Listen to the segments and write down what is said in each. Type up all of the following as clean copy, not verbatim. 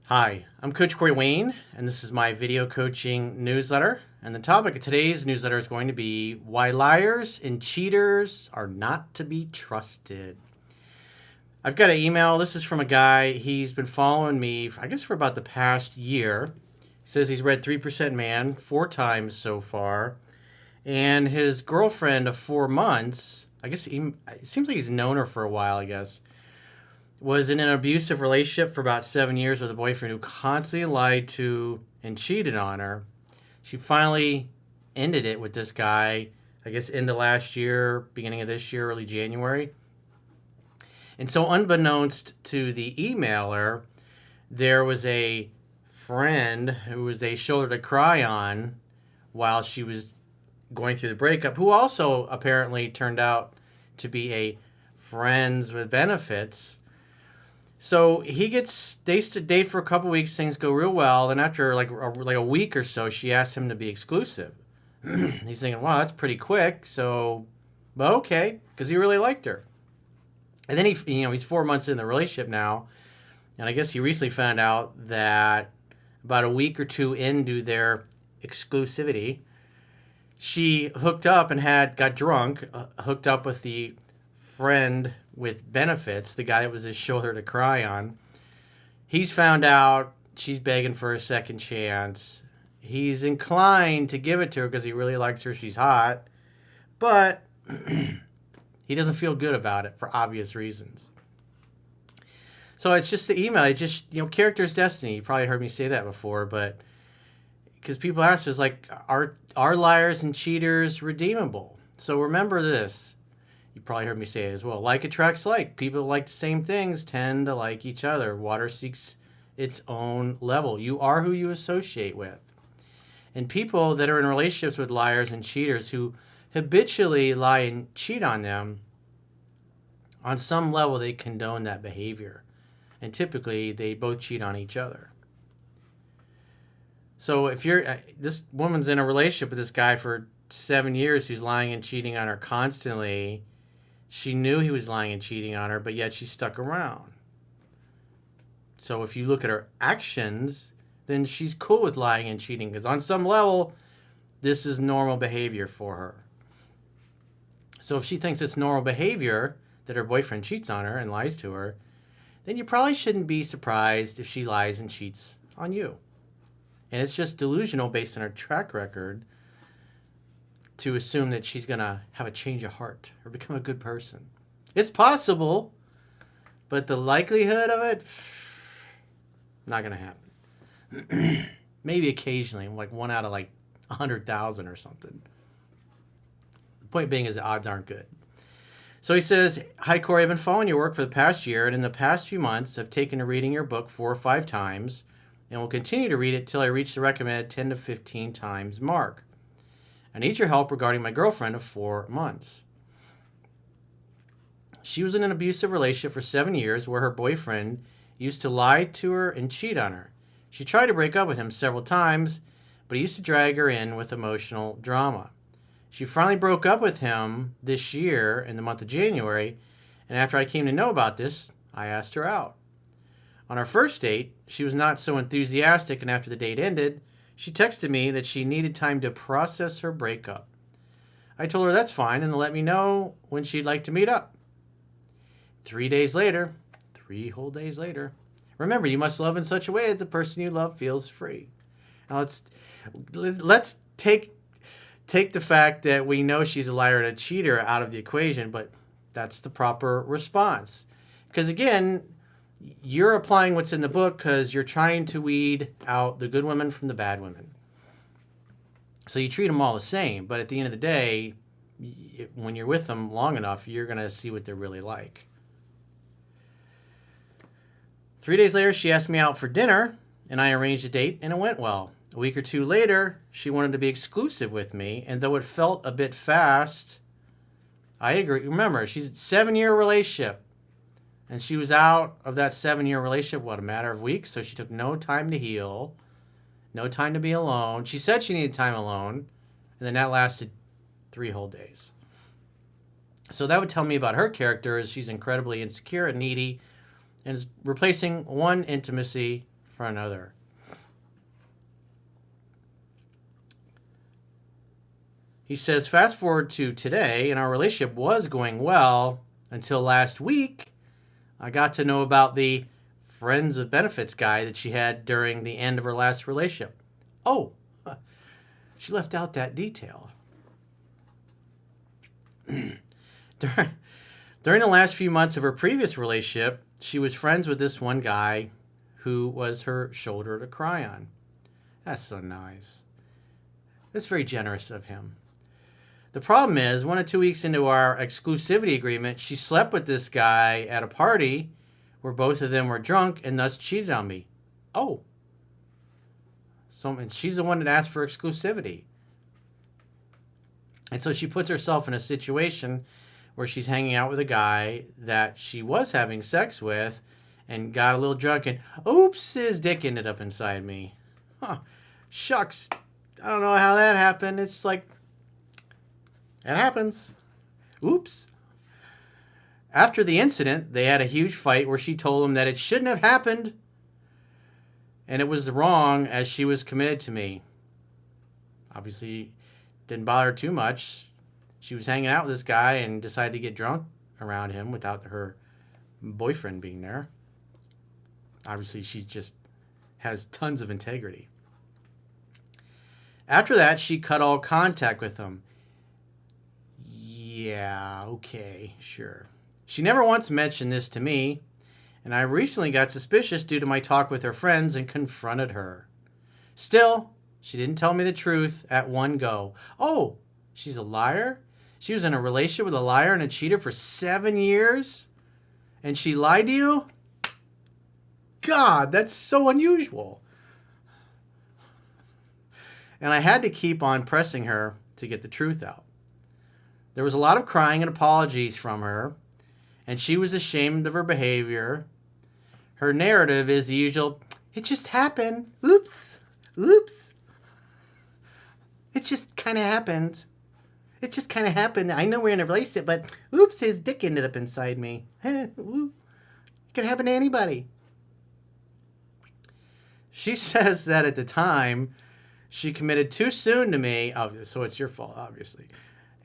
Hi, I'm Coach Corey Wayne, and this is my video coaching newsletter. And the topic of today's newsletter is going to be why liars and cheaters are not to be trusted. I've got an email. This is from a guy. He's been following me, I guess, for about the past year. He says he's read 3% Man 4 times so far. And his girlfriend of 4 months, it seems like he's known her for a while, I guess, was in an abusive relationship for about 7 years with a boyfriend who constantly lied to and cheated on her. She finally ended it with this guy, I guess, into last year, beginning of this year, early January. And so, unbeknownst to the emailer, there was a friend who was a shoulder to cry on while she was going through the breakup, who also apparently turned out to be a friends with benefits. So they date for a couple weeks. Things go real well. Then after like a week or so, she asked him to be exclusive. He's thinking, wow, that's pretty quick. But okay, because he really liked her. And then he's 4 months in the relationship now, and I guess he recently found out that about a week or two into their exclusivity, she hooked up and got drunk, hooked up with the friend with benefits, the guy that was his shoulder to cry on. He's found out she's begging for a second chance. He's inclined to give it to her because he really likes her. She's hot. But he doesn't feel good about it for obvious reasons. So it's just the email. It just, character's destiny. You probably heard me say that before, but because people ask us, like, are liars and cheaters redeemable? So remember this. You probably heard me say it as well. Like attracts like. People who like the same things tend to like each other. Water seeks its own level. You are who you associate with. And people that are in relationships with liars and cheaters who habitually lie and cheat on them, on some level they condone that behavior. And typically they both cheat on each other. So if this woman's in a relationship with this guy for 7 years who's lying and cheating on her constantly. She knew he was lying and cheating on her, but yet she stuck around. So if you look at her actions, then she's cool with lying and cheating because on some level, this is normal behavior for her. So if she thinks it's normal behavior that her boyfriend cheats on her and lies to her, then you probably shouldn't be surprised if she lies and cheats on you. And it's just delusional based on her track record to assume that she's going to have a change of heart or become a good person. It's possible, but the likelihood of it, not going to happen. Maybe occasionally, like 1 out of 100,000 or something. The point being is the odds aren't good. So he says, hi, Corey, I've been following your work for the past year, and in the past few months, I've taken to reading your book 4 or 5 times, and will continue to read it till I reach the recommended 10 to 15 times mark. I need your help regarding my girlfriend of 4 months. She was in an abusive relationship for 7 years where her boyfriend used to lie to her and cheat on her. She tried to break up with him several times, but he used to drag her in with emotional drama. She finally broke up with him this year in the month of January, and after I came to know about this, I asked her out. On our first date, she was not so enthusiastic, and after the date ended, she texted me that she needed time to process her breakup. I told her that's fine and to let me know when she'd like to meet up. 3 days later, 3 whole days later, remember, you must love in such a way that the person you love feels free. Now let's take the fact that we know she's a liar and a cheater out of the equation, but that's the proper response. Because again, you're applying what's in the book because you're trying to weed out the good women from the bad women. So you treat them all the same, but at the end of the day, when you're with them long enough, you're going to see what they're really like. 3 days later, she asked me out for dinner, and I arranged a date, and it went well. A week or 2 later, she wanted to be exclusive with me, and though it felt a bit fast, I agree. Remember, she's a 7-year relationship. And she was out of that 7-year relationship, a matter of weeks. So she took no time to heal, no time to be alone. She said she needed time alone. And then that lasted 3 whole days. So that would tell me about her character is she's incredibly insecure and needy and is replacing one intimacy for another. He says, fast forward to today, and our relationship was going well until last week. I got to know about the friends with benefits guy that she had during the end of her last relationship. Oh, she left out that detail. During the last few months of her previous relationship, she was friends with this one guy who was her shoulder to cry on. That's so nice. That's very generous of him. The problem is, 1 or 2 weeks into our exclusivity agreement, she slept with this guy at a party where both of them were drunk and thus cheated on me. Oh. And she's the one that asked for exclusivity. And so she puts herself in a situation where she's hanging out with a guy that she was having sex with and got a little drunk and, oops, his dick ended up inside me. Huh. Shucks. I don't know how that happened. It's like, it happens. Oops. After the incident, they had a huge fight where she told him that it shouldn't have happened and it was wrong as she was committed to me. Obviously, didn't bother her too much. She was hanging out with this guy and decided to get drunk around him without her boyfriend being there. Obviously, she just has tons of integrity. After that, she cut all contact with him. Yeah, okay, sure. She never once mentioned this to me, and I recently got suspicious due to my talk with her friends and confronted her. Still, she didn't tell me the truth at one go. Oh, she's a liar? She was in a relationship with a liar and a cheater for 7 years? And she lied to you? God, that's so unusual. And I had to keep on pressing her to get the truth out. There was a lot of crying and apologies from her, and she was ashamed of her behavior. Her narrative is the usual, it just happened. Oops. Oops. It just kind of happened. It just kind of happened. I know we're in a relationship, but oops, his dick ended up inside me. It can happen to anybody. She says that at the time, she committed too soon to me. Oh, so it's your fault, obviously.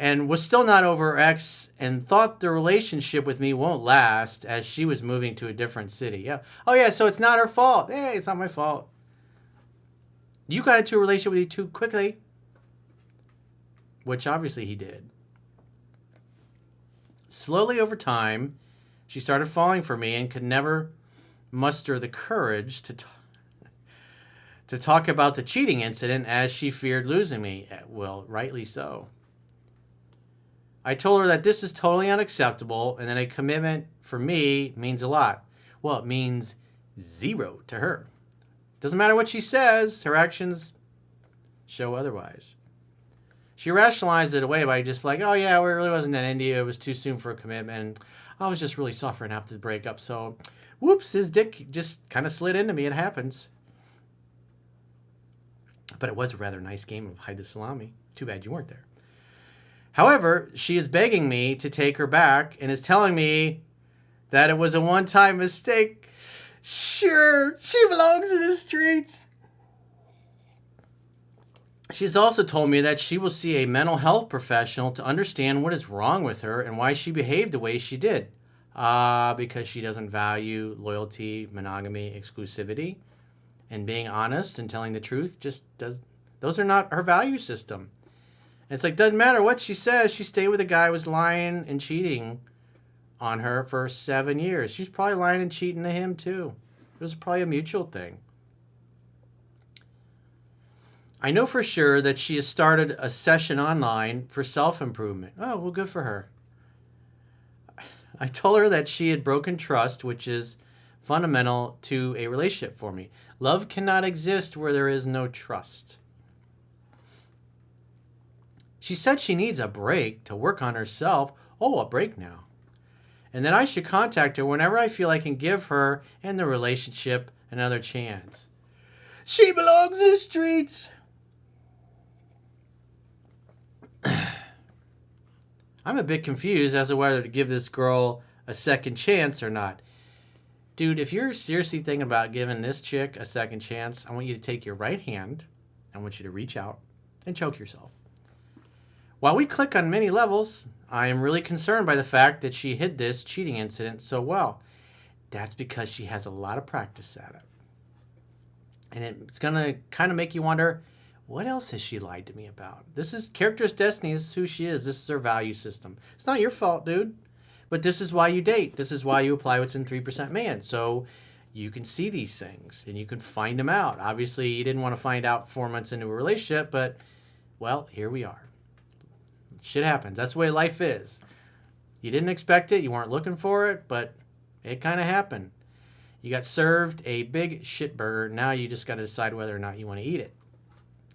And was still not over her ex and thought the relationship with me won't last as she was moving to a different city. Yeah. Oh, yeah, so it's not her fault. Hey, it's not my fault. You got into a relationship with you too quickly. Which obviously he did. Slowly over time, she started falling for me and could never muster the courage to talk about the cheating incident as she feared losing me. Well, rightly so. I told her that this is totally unacceptable and that a commitment for me means a lot. Well, it means zero to her. Doesn't matter what she says, her actions show otherwise. She rationalized it away by just like, oh yeah, we really wasn't that into you. It was too soon for a commitment. I was just really suffering after the breakup. So, whoops, his dick just kind of slid into me. It happens. But it was a rather nice game of hide the salami. Too bad you weren't there. However, she is begging me to take her back and is telling me that it was a one-time mistake. Sure, she belongs in the streets. She's also told me that she will see a mental health professional to understand what is wrong with her and why she behaved the way she did. Because she doesn't value loyalty, monogamy, exclusivity, and being honest and telling the truth those are not her value system. And it's like, doesn't matter what she says, she stayed with a guy who was lying and cheating on her for 7 years. She's probably lying and cheating to him too. It was probably a mutual thing. I know for sure that she has started a session online for self-improvement. Oh, well, good for her. I told her that she had broken trust, which is fundamental to a relationship for me. Love cannot exist where there is no trust. She said she needs a break to work on herself. Oh, a break now. And that I should contact her whenever I feel I can give her and the relationship another chance. She belongs in the streets. I'm a bit confused as to whether to give this girl a second chance or not. Dude, if you're seriously thinking about giving this chick a second chance, I want you to take your right hand. I want you to reach out and choke yourself. While we click on many levels, I am really concerned by the fact that she hid this cheating incident so well. That's because she has a lot of practice at it. And it's going to kind of make you wonder, what else has she lied to me about? This is character's destiny. This is who she is. This is her value system. It's not your fault, dude. But this is why you date. This is why you apply what's in 3% Man. So you can see these things and you can find them out. Obviously, you didn't want to find out 4 months into a relationship, but, well, here we are. Shit happens. That's the way life is. You didn't expect it. You weren't looking for it, but it kind of happened. You got served a big shit burger. Now you just got to decide whether or not you want to eat it.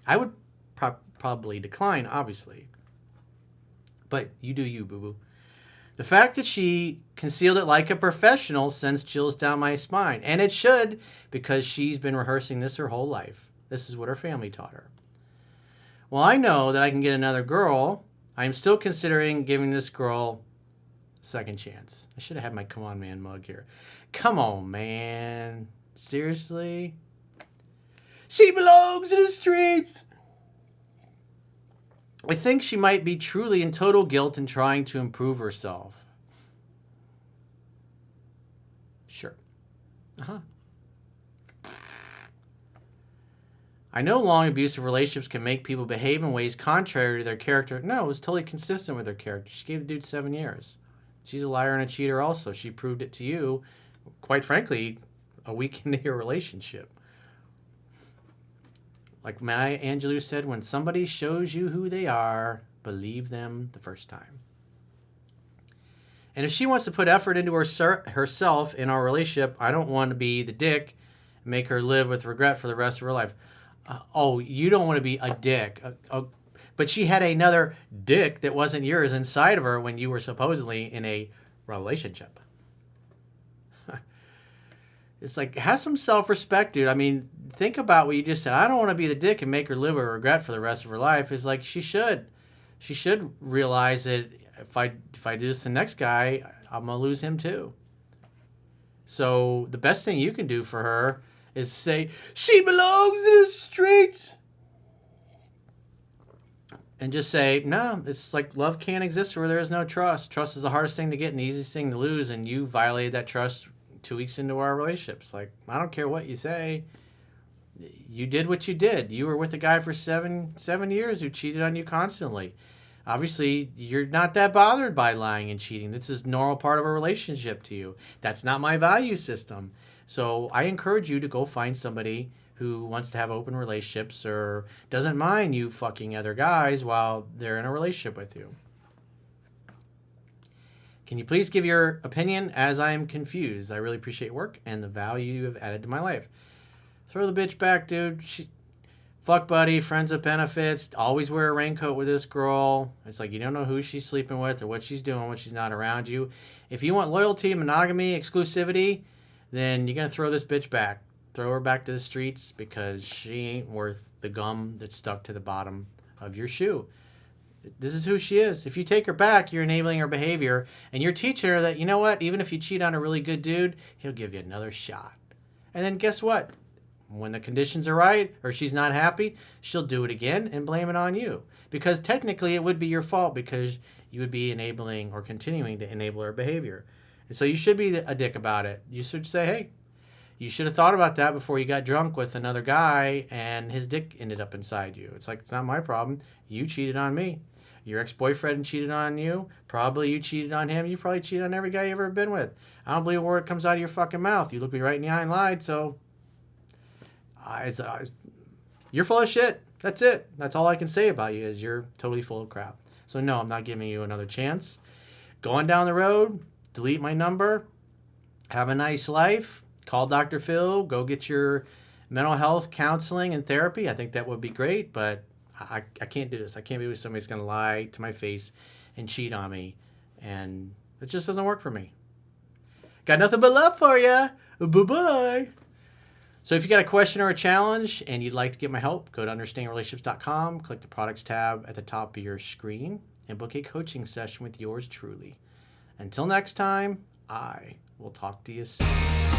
I would probably decline, obviously. But you do you, boo-boo. The fact that she concealed it like a professional sends chills down my spine. And it should, because she's been rehearsing this her whole life. This is what her family taught her. Well, I know that I can get another girl. I'm still considering giving this girl a second chance. I should have had my Come On Man mug here. Come on, man. Seriously? She belongs in the streets. I think she might be truly in total guilt in trying to improve herself. Sure. I know long abusive relationships can make people behave in ways contrary to their character. No, it was totally consistent with her character. She gave the dude 7 years. She's a liar and a cheater also. She proved it to you, quite frankly, a week into your relationship. Like Maya Angelou said, when somebody shows you who they are, believe them the first time. And if she wants to put effort into herself in our relationship, I don't want to be the dick and make her live with regret for the rest of her life. You don't want to be a dick. But she had another dick that wasn't yours inside of her when you were supposedly in a relationship. It's like, have some self-respect, dude. I mean, think about what you just said. I don't want to be the dick and make her live with regret for the rest of her life. It's like she should. She should realize that if I do this to the next guy, I'm going to lose him too. So the best thing you can do for her is say, she belongs in the streets. And just say, no, it's like love can't exist where there is no trust. Trust is the hardest thing to get and the easiest thing to lose. And you violated that trust 2 weeks into our relationships. Like, I don't care what you say. You did what you did. You were with a guy for seven years who cheated on you constantly. Obviously, you're not that bothered by lying and cheating. This is a normal part of a relationship to you. That's not my value system. So I encourage you to go find somebody who wants to have open relationships or doesn't mind you fucking other guys while they're in a relationship with you. Can you please give your opinion as I am confused? I really appreciate your work and the value you have added to my life. Throw the bitch back, dude. Fuck buddy, friends with benefits. Always wear a raincoat with this girl. It's like you don't know who she's sleeping with or what she's doing when she's not around you. If you want loyalty, monogamy, exclusivity, then you're going to throw this bitch back. Throw her back to the streets because she ain't worth the gum that's stuck to the bottom of your shoe. This is who she is. If you take her back, you're enabling her behavior, and you're teaching her that, you know what, even if you cheat on a really good dude, he'll give you another shot. And then guess what? When the conditions are right or she's not happy, she'll do it again and blame it on you. Because technically it would be your fault because you would be enabling or continuing to enable her behavior. And so you should be a dick about it. You should say, hey, you should have thought about that before you got drunk with another guy and his dick ended up inside you. It's like, it's not my problem. You cheated on me. Your ex-boyfriend cheated on you. Probably you cheated on him. You probably cheated on every guy you ever been with. I don't believe a word comes out of your fucking mouth. You looked me right in the eye and lied, so you're full of shit. That's it. That's all I can say about you is you're totally full of crap. So no, I'm not giving you another chance. Going down the road, delete my number. Have a nice life. Call Dr. Phil. Go get your mental health counseling and therapy. I think that would be great, but I can't do this. I can't be with somebody who's going to lie to my face and cheat on me. And it just doesn't work for me. Got nothing but love for you. Bye-bye. So if you got a question or a challenge and you'd like to get my help, go to understandingrelationships.com, click the products tab at the top of your screen, and book a coaching session with yours truly. Until next time, I will talk to you soon.